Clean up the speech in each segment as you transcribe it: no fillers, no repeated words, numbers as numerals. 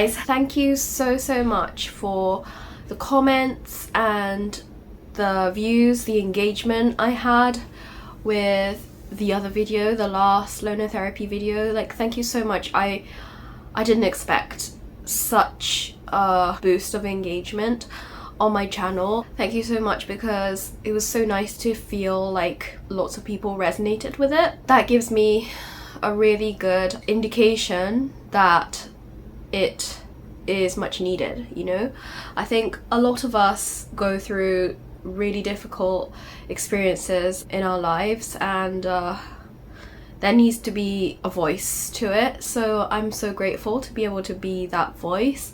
guys, thank you so much for the comments and the views, the engagement I had with the other video, the last loner therapy video. Like, thank you so much. I didn't expect such a boost of engagement on my channel. Thank you so much, because it was so nice to feel like lots of people resonated with it. That gives me a really good indication that it is much needed, you know? I think a lot of us go through really difficult experiences in our lives, and there needs to be a voice to it. So I'm so grateful to be able to be that voice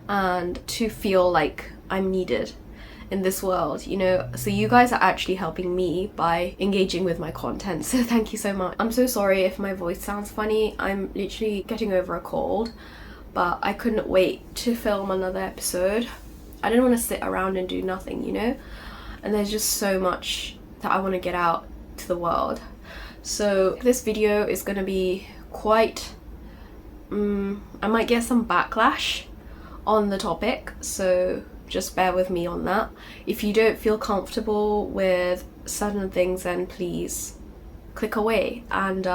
and to feel like I'm needed in this world, you know? So you guys are actually helping me by engaging with my content, so thank you so much. I'm so sorry if my voice sounds funny. I'm literally getting over a cold, but I couldn't wait to film another episode. I didn't want to sit around and do nothing, you know? And there's just so much that I want to get out to the world. So this video is going to be quite... I might get some backlash on the topic, so just bear with me on that. If you don't feel comfortable with certain things, then please click away. And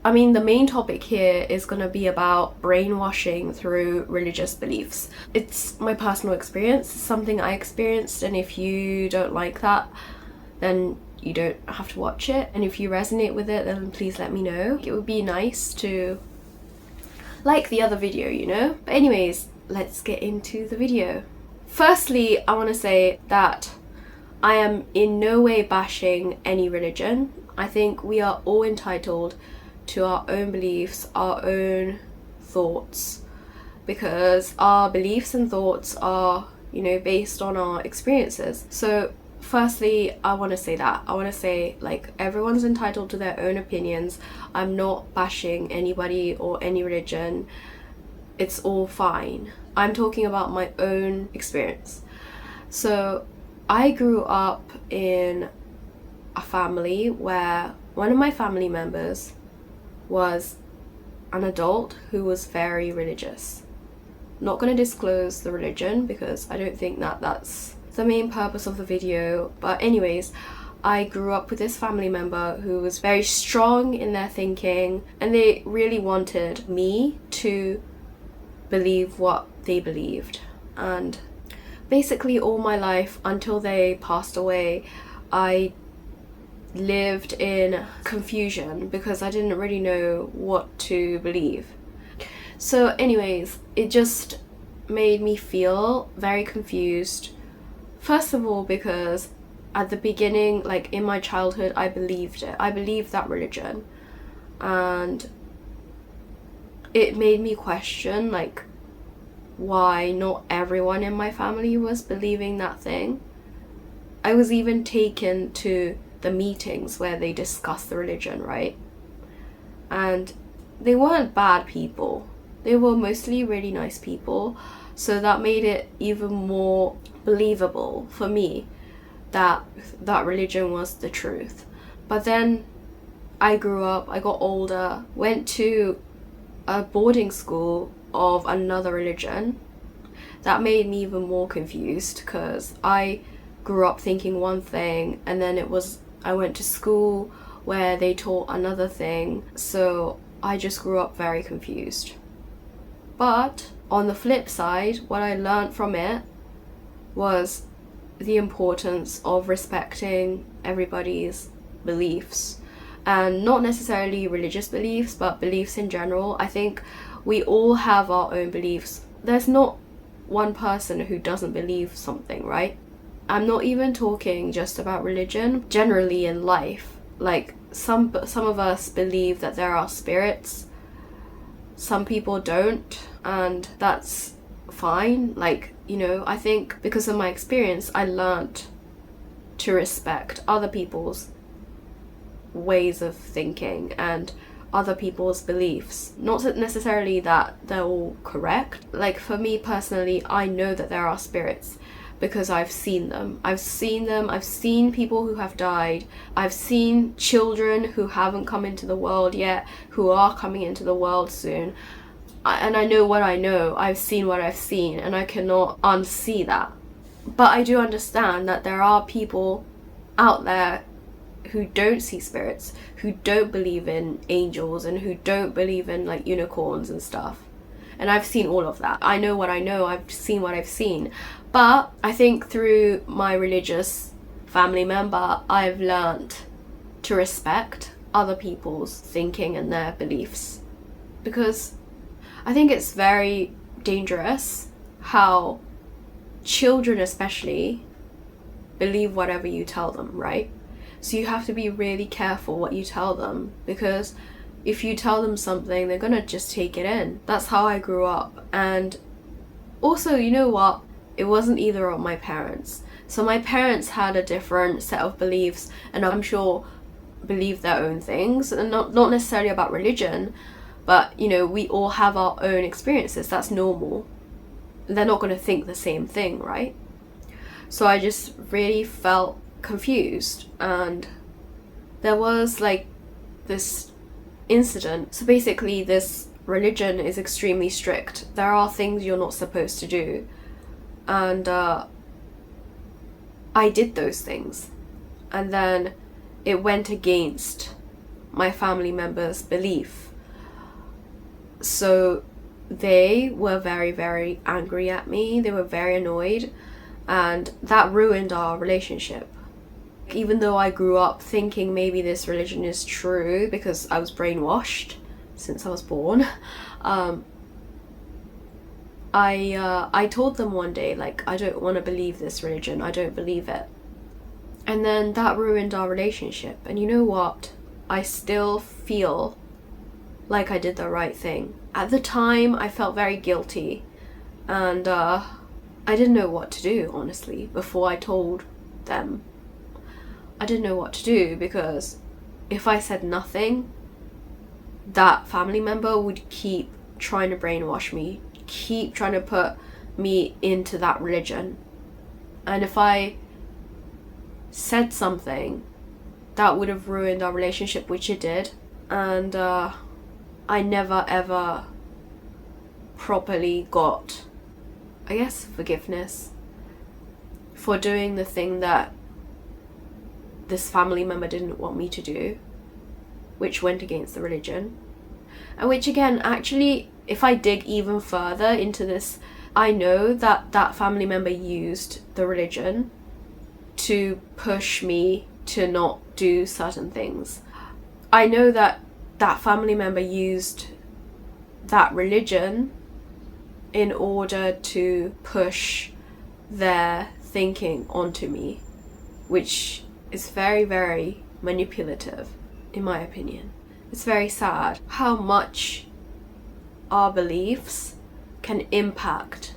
I mean, the main topic here is going to be about brainwashing through religious beliefs. It's my personal experience, something I experienced, and if you don't like that, then you don't have to watch it. And if you resonate with it, then please let me know. It would be nice to like the other video, you know? But anyways, let's get into the video. Firstly, I want to say that I am in no way bashing any religion. I think we are all entitled to our own beliefs, our own thoughts, because our beliefs and thoughts are, you know, based on our experiences. So firstly, I want to say that. I want to say, like, everyone's entitled to their own opinions. I'm not bashing anybody or any religion. It's all fine. I'm talking about my own experience. So I grew up in a family where one of my family members was an adult who was very religious. Not going to disclose the religion because I don't think that that's the main purpose of the video, but anyways, I grew up with this family member who was very strong in their thinking, and they really wanted me to believe what they believed. And basically all my life until they passed away, I lived in confusion because I didn't really know what to believe. So anyways, it just made me feel very confused. First of all, because at the beginning, like in my childhood, I believed it. I believed that religion, and it made me question, like, why not everyone in my family was believing that thing. I was even taken to the meetings where they discussed the religion, right? And they weren't bad people. They were mostly really nice people. So that made it even more believable for me that that religion was the truth. But then I grew up, I got older, went to a boarding school of another religion. That made me even more confused because I grew up thinking one thing, and then I went to school where they taught another thing, so I just grew up very confused. But on the flip side, what I learned from it was the importance of respecting everybody's beliefs, and not necessarily religious beliefs, but beliefs in general. I think we all have our own beliefs. There's not one person who doesn't believe something, right? I'm not even talking just about religion, generally in life. Like some of us believe that there are spirits, some people don't, and that's fine. Like, you know, I think because of my experience, I learned to respect other people's ways of thinking and other people's beliefs. Not necessarily that they're all correct. Like for me personally, I know that there are spirits because I've seen them. I've seen people who have died. I've seen children who haven't come into the world yet, who are coming into the world soon. and I know what I know, I've seen what I've seen, and I cannot unsee that. But I do understand that there are people out there who don't see spirits, who don't believe in angels, and who don't believe in like unicorns and stuff. And I've seen all of that. I know what I know, I've seen what I've seen. But I think through my religious family member, I've learnt to respect other people's thinking and their beliefs. Because I think it's very dangerous how children especially believe whatever you tell them, right? So you have to be really careful what you tell them, because if you tell them something, they're gonna just take it in. That's how I grew up. And also, you know what? It wasn't either of my parents. So my parents had a different set of beliefs, and I'm sure believe their own things, and not necessarily about religion, but you know, we all have our own experiences. That's normal. They're not going to think the same thing, right? So I just really felt confused, and there was like this incident. So basically this religion is extremely strict. There are things you're not supposed to do, and I did those things, and then it went against my family members' belief. So they were very, very angry at me. They were very annoyed, and that ruined our relationship. Even though I grew up thinking maybe this religion is true because I was brainwashed since I was born, I told them one day, like, I don't want to believe this religion. I don't believe it. And then that ruined our relationship. And you know what? I still feel like I did the right thing. At the time, I felt very guilty, and I didn't know what to do, honestly, before I told them. I didn't know what to do, because if I said nothing, that family member would keep trying to brainwash me, keep trying to put me into that religion. And if I said something, that would have ruined our relationship, which it did. And I never ever properly got, I guess, forgiveness for doing the thing that this family member didn't want me to do, which went against the religion. And which, again, actually, if I dig even further into this, I know that that family member used the religion to push me to not do certain things. I know that that family member used that religion in order to push their thinking onto me, which is very, very manipulative, in my opinion. It's very sad how much our beliefs can impact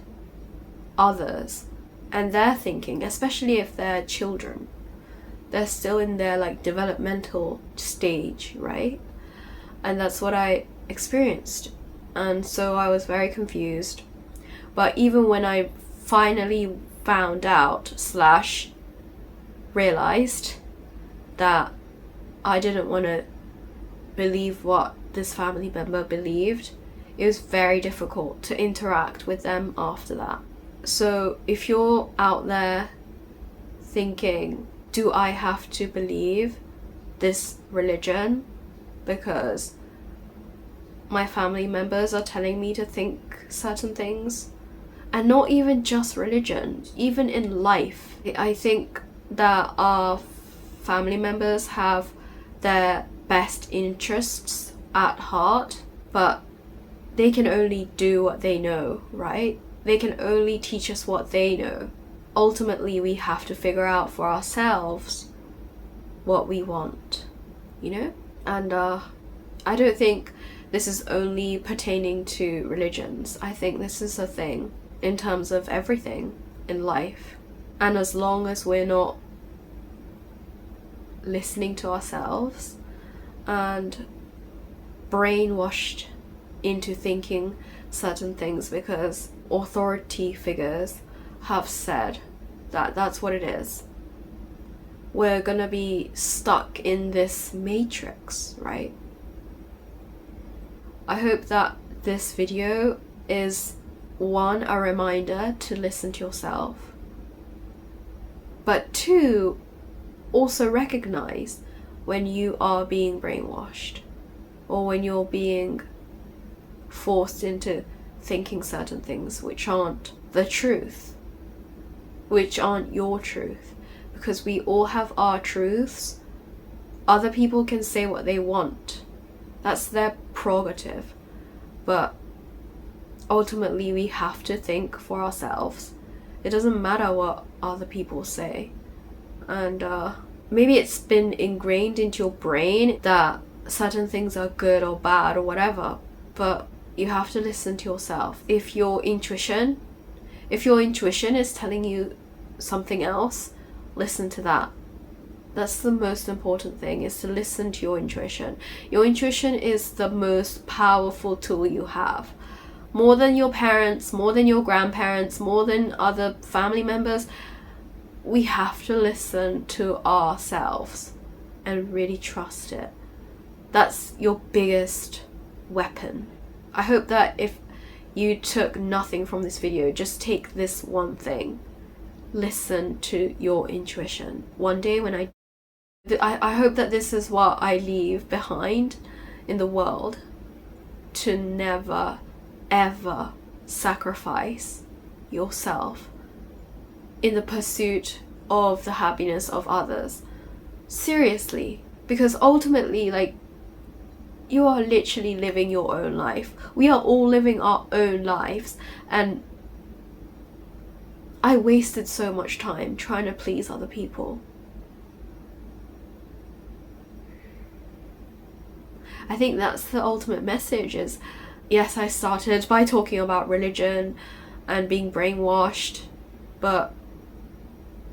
others and their thinking, especially if they're children. They're still in their like developmental stage, right? And that's what I experienced. And so I was very confused. But even when I finally found out / realized that I didn't want to believe what this family member believed, it was very difficult to interact with them after that. So if you're out there thinking, do I have to believe this religion because my family members are telling me to think certain things? And not even just religion, even in life. I think that our family members have their best interests at heart, but they can only do what they know, right? They can only teach us what they know. Ultimately, we have to figure out for ourselves what we want, you know? And I don't think this is only pertaining to religions. I think this is a thing in terms of everything in life. And as long as we're not listening to ourselves and brainwashed into thinking certain things because authority figures have said that that's what it is, we're gonna be stuck in this matrix, right? I hope that this video is, one, a reminder to listen to yourself, but two, also recognize when you are being brainwashed or when you're being forced into thinking certain things which aren't the truth, which aren't your truth, because we all have our truths. Other people can say what they want, that's their prerogative, but ultimately we have to think for ourselves. It doesn't matter what other people say. And maybe it's been ingrained into your brain that certain things are good or bad or whatever, but you have to listen to yourself. If your intuition is telling you something else, listen to that. That's the most important thing, is to listen to your intuition. Your intuition is the most powerful tool you have. More than your parents, more than your grandparents, more than other family members. We have to listen to ourselves and really trust it. That's your biggest weapon. I hope that if you took nothing from this video, just take this one thing. Listen to your intuition. One day when I hope that this is what I leave behind in the world, to never ever sacrifice yourself in the pursuit of the happiness of others. Seriously, because ultimately, like, you are literally living your own life. We are all living our own lives, and I wasted so much time trying to please other people. I think that's the ultimate message. Is, yes, I started by talking about religion and being brainwashed, but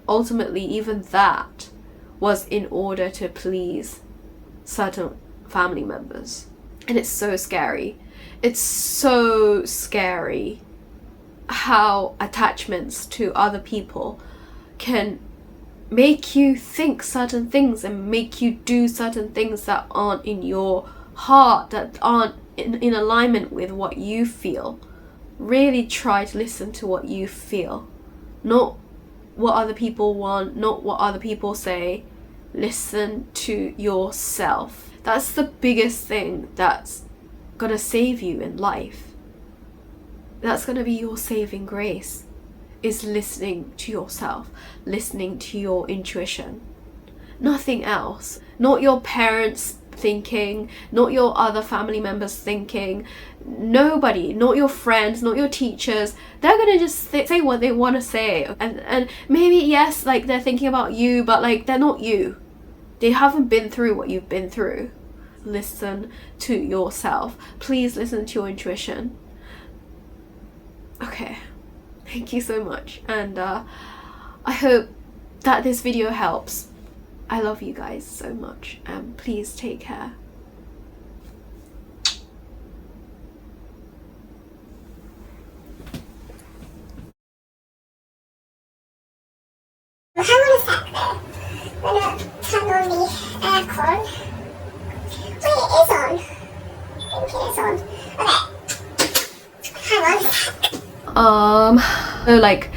ultimately even that was in order to please certain family members. And it's so scary. It's so scary how attachments to other people can make you think certain things and make you do certain things that aren't in your heart, that aren't in alignment with what you feel. Really try to listen to what you feel, not what other people want, not what other people say. Listen to yourself. That's the biggest thing that's gonna save you in life. That's gonna be your saving grace, is listening to yourself, listening to your intuition. Nothing else. Not your parents thinking, not your other family members thinking, nobody, not your friends, not your teachers. They're gonna just say what they want to say, and maybe, yes, like, they're thinking about you, but like, they're not you. They haven't been through what you've been through. Listen to yourself. Please listen to your intuition. Okay, thank you so much, and I hope that this video helps. I love you guys so much, and please take care. Hang on a sec there. I'm gonna turn on the aircon. Wait, it is on. I think it is on. Okay. Hang on a sec. So like